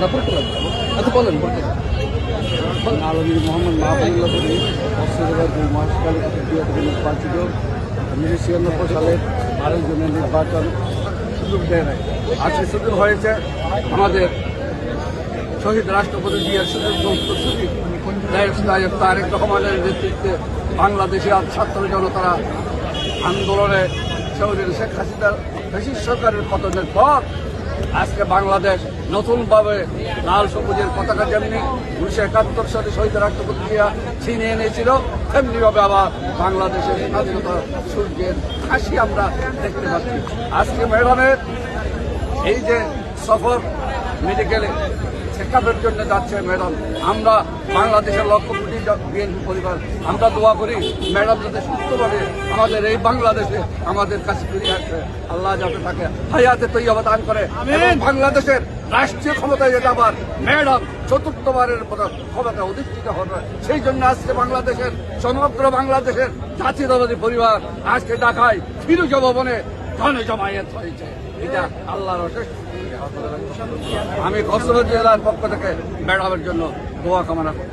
না পড়তে লাগবে আচ্ছা বলেন বলতে আলমগীর মোহাম্মদ মাহবুবুল্লাহ কবি অস্ট্রেলিয়ার 2 মাস কালে নির্বাচিত 1996 সালের 12 জনের নির্বাচন সুযোগ দেয় নাই। আজকে সুযোগ হয়েছে আমাদের শহীদ রাষ্ট্রপতি জিয়ার সুযোগ তারেক রহমানের নেতৃত্বে বাংলাদেশে আজ ছাত্র জনতারা আন্দোলনে শহীদ শেখ হাসিনার ফ্যাসিস্ট সরকারের পতনের পর আজকে বাংলাদেশ নতুনভাবে লাল সবুজের পতাকা যেমনি 1971 সালে শহীদ রাষ্ট্রপতি জিয়া ছিনিয়ে এনেছিল, তেমনিভাবে আবার বাংলাদেশের স্বাধীনতা সূর্যের হাসি আমরা দেখতে পাচ্ছি। আজকে ম্যাডামের এই যে সফর মেডিকেলে চেকআপের জন্য যাচ্ছে ম্যাডাম, আমরা বাংলাদেশের লক্ষ কোটি বিএনপি পরিবার আমরা দোয়া করি ম্যাডাম যাতে সুস্থভাবে আমাদের এই বাংলাদেশে আমাদের কাছে ফিরে আসে, আল্লাহ যাতে তাকে হায়াতে তৈয়বা দান করে এবং বাংলাদেশের রাষ্ট্রীয় ক্ষমতায় যেটা আবার ম্যাডাম চতুর্থবারের ক্ষমতা অধিষ্ঠিত হবে। সেই জন্য আজকে বাংলাদেশের সমগ্র বাংলাদেশের জাতীয়তাবাদী পরিবার আজকে ঢাকায় ফিরোজা ভবনে জনজমায়েত হয়েছে। এটা আল্লাহর অশেষ। আমি কক্সবাজার জেলার পক্ষ থেকে ম্যাডামের জন্য দোয়া কামনা করি।